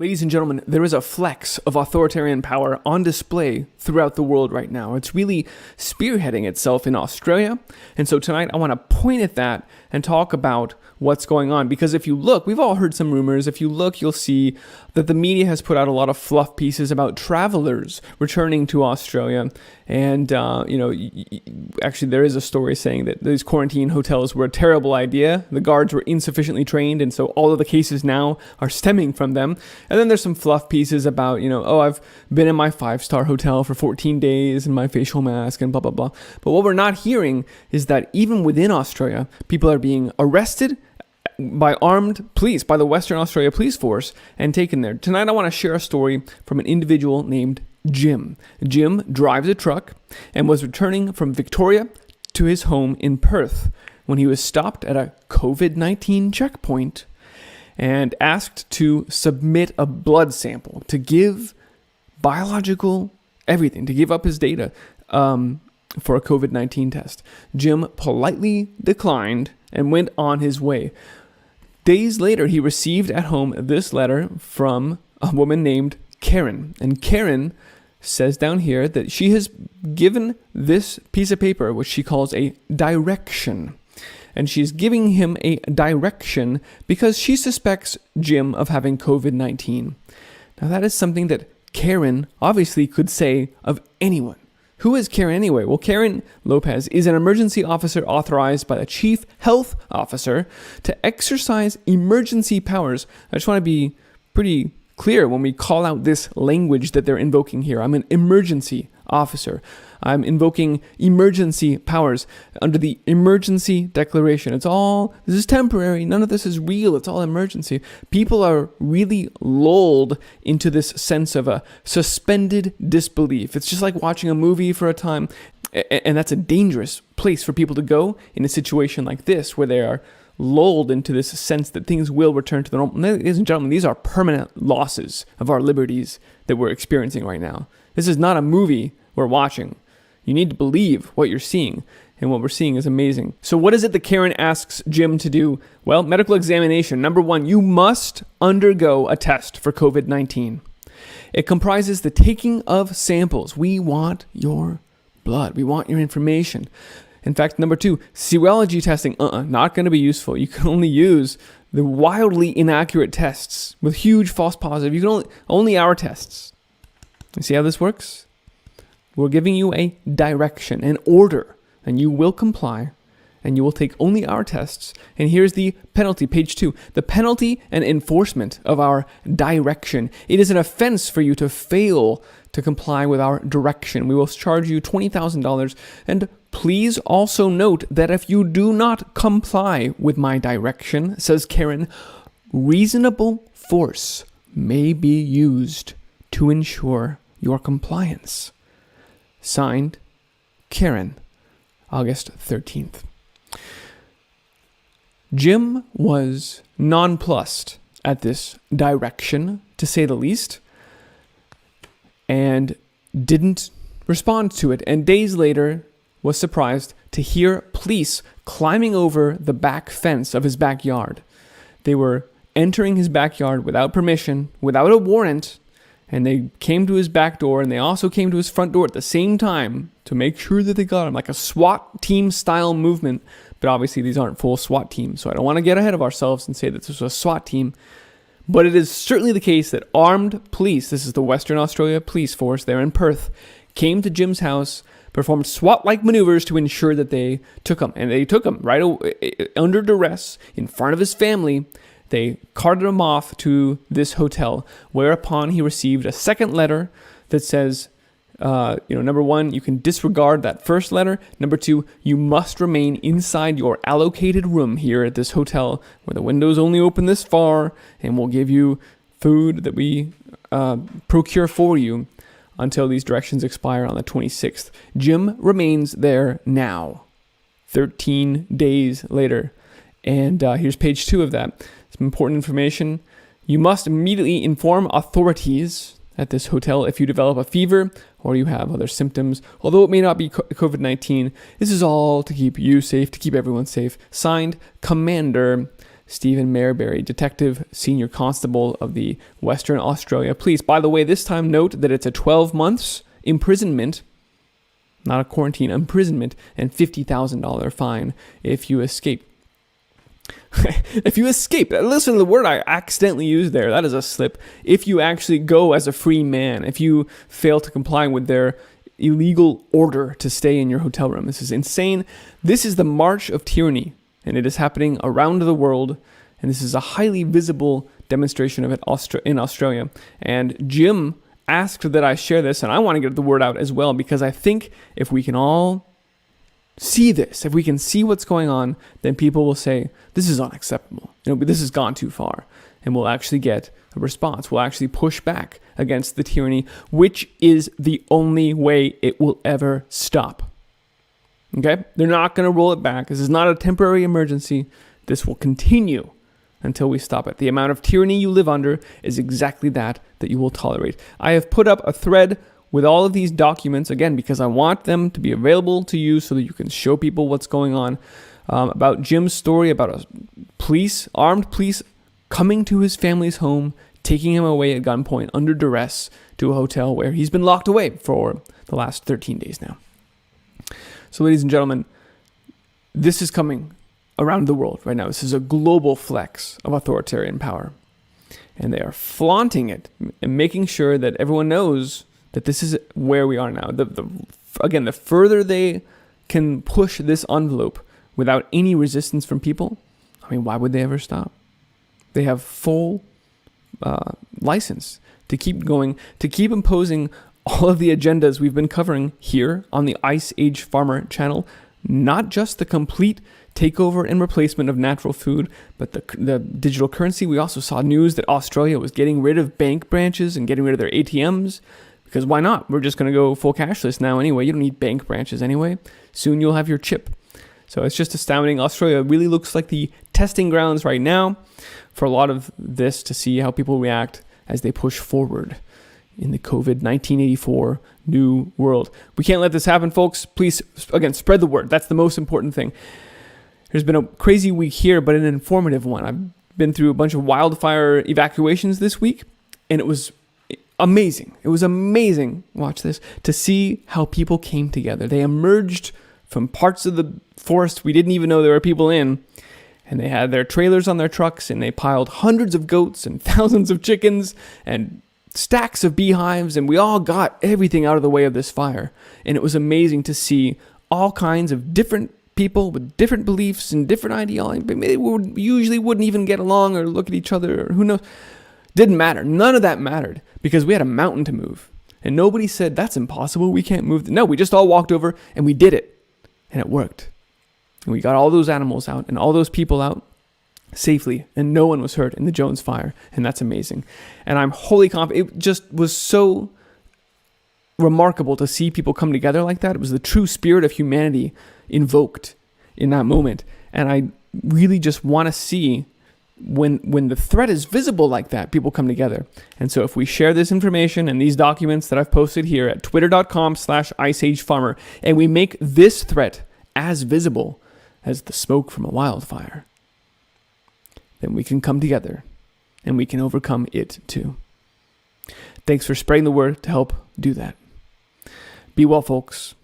Ladies and gentlemen, there is a flex of authoritarian power on display throughout the world right now. It's really spearheading itself in Australia. And so tonight I want to point at that and talk about what's going on. Because if you look, we've all heard some rumors. If you look, you'll see that the media has put out a lot of fluff pieces about travelers returning to Australia. And, actually there is a story saying that these quarantine hotels were a terrible idea. The guards were insufficiently trained. And so all of the cases now are stemming from them. And then there's some fluff pieces about, I've been in my 5-star hotel for 14 days in my facial mask and blah, blah, blah. But what we're not hearing is that even within Australia, people are being arrested by armed police, by the Western Australia Police Force, and taken there. Tonight I want to share a story from an individual named Jim. Jim drives a truck and was returning from Victoria to his home in Perth when he was stopped at a COVID-19 checkpoint and asked to submit a blood sample, to give biological everything, to give up his data for a COVID-19 test. Jim politely declined and went on his way. Days later, he received at home this letter from a woman named Karen. And Karen says down here that she has given this piece of paper, which she calls a direction. And she's giving him a direction because she suspects Jim of having COVID-19. Now, that is something that Karen obviously could say of anyone. Who is Karen anyway? Well, Karen Lopez is an emergency officer authorized by the chief health officer to exercise emergency powers. I just want to be pretty clear when we call out this language that they're invoking here. I'm an emergency officer. I'm invoking emergency powers under the emergency declaration. This is temporary. None of this is real. It's all emergency. People are really lulled into this sense of a suspended disbelief. It's just like watching a movie for a time. And that's a dangerous place for people to go in a situation like this, where they are lulled into this sense that things will return to the normal. Ladies and gentlemen, these are permanent losses of our liberties that we're experiencing right now. This is not a movie we're watching. You need to believe what you're seeing, and what we're seeing is amazing. So what is it that Karen asks Jim to do? Well, medical examination. Number 1, you must undergo a test for COVID-19. It comprises the taking of samples. We want your blood. We want your information. In fact, number 2, serology testing. Not going to be useful. You can only use the wildly inaccurate tests with huge false positive. You can only our tests. You see how this works? We're giving you a direction, an order, and you will comply, and you will take only our tests. And here's the penalty, page 2. The penalty and enforcement of our direction. It is an offense for you to fail to comply with our direction. We will charge you $20,000. And please also note that if you do not comply with my direction, says Karen, reasonable force may be used to ensure your compliance. Signed, Karen, August 13th. Jim was nonplussed at this direction, to say the least, and didn't respond to it. And days later, was surprised to hear police climbing over the back fence of his backyard. They were entering his backyard without permission, without a warrant, and they came to his back door, and they also came to his front door at the same time to make sure that they got him, like a SWAT team style movement. But obviously these aren't full SWAT teams, so I don't want to get ahead of ourselves and say that this was a SWAT team. But it is certainly the case that armed police, this is the Western Australia Police Force there in Perth, came to Jim's house, performed SWAT-like maneuvers to ensure that they took him. And they took him right away, under duress, in front of his family. They carted him off to this hotel, whereupon he received a second letter that says, number 1, you can disregard that first letter. Number 2, you must remain inside your allocated room here at this hotel, where the windows only open this far, and we'll give you food that we procure for you until these directions expire on the 26th. Jim remains there now, 13 days later. And here's page 2 of that. Some important information. You must immediately inform authorities at this hotel if you develop a fever or you have other symptoms. Although it may not be COVID-19, this is all to keep you safe, to keep everyone safe. Signed, Commander Stephen Mayerberry, Detective Senior Constable of the Western Australia Police. By the way, this time note that it's a 12 months imprisonment, not a quarantine, imprisonment, and $50,000 fine if you escape. If you escape, listen to the word I accidentally used there. That is a slip. If you actually go as a free man, if you fail to comply with their illegal order to stay in your hotel room. This is insane. This is the march of tyranny, and it is happening around the world, and this is a highly visible demonstration of it in Australia. And Jim asked that I share this, and I want to get the word out as well, because I think if we can all see this, if we can see what's going on, then people will say, this is unacceptable. This has gone too far. And we'll actually get a response. We'll actually push back against the tyranny, which is the only way it will ever stop. Okay? They're not going to roll it back. This is not a temporary emergency. This will continue until we stop it. The amount of tyranny you live under is exactly that you will tolerate. I have put up a thread with all of these documents, again, because I want them to be available to you so that you can show people what's going on, about Jim's story about armed police coming to his family's home, taking him away at gunpoint under duress to a hotel where he's been locked away for the last 13 days now. So, ladies and gentlemen, this is coming around the world right now. This is a global flex of authoritarian power. And they are flaunting it and making sure that everyone knows that this is where we are now. Again, the further they can push this envelope without any resistance from people, why would they ever stop? They have full license to keep going, to keep imposing all of the agendas we've been covering here on the Ice Age Farmer channel, not just the complete takeover and replacement of natural food, but the digital currency. We also saw news that Australia was getting rid of bank branches and getting rid of their ATMs, because why not? We're just going to go full cashless now anyway. You don't need bank branches anyway. Soon you'll have your chip. So it's just astounding. Australia really looks like the testing grounds right now for a lot of this, to see how people react as they push forward in the COVID 1984 new world. We can't let this happen, folks. Please, again, spread the word. That's the most important thing. There's been a crazy week here, but an informative one. I've been through a bunch of wildfire evacuations this week, and it was amazing. It was amazing, watch this, to see how people came together. They emerged from parts of the forest we didn't even know there were people in, and they had their trailers on their trucks, and they piled hundreds of goats and thousands of chickens and stacks of beehives, and we all got everything out of the way of this fire. And it was amazing to see all kinds of different people with different beliefs and different ideology. They usually wouldn't even get along or look at each other, or who knows. Didn't matter. None of that mattered, because we had a mountain to move. And nobody said, that's impossible, we can't move. No, we just all walked over and we did it. And it worked. And we got all those animals out and all those people out safely, and no one was hurt in the Jones fire. And that's amazing. And I'm wholly confident. It just was so remarkable to see people come together like that. It was the true spirit of humanity invoked in that moment. And I really just want to see when the threat is visible like that, people come together. And so if we share this information and these documents that I've posted here at twitter.com/iceagefarmer, and we make this threat as visible as the smoke from a wildfire, then we can come together and we can overcome it too. Thanks for spreading the word to help do that. Be well, folks.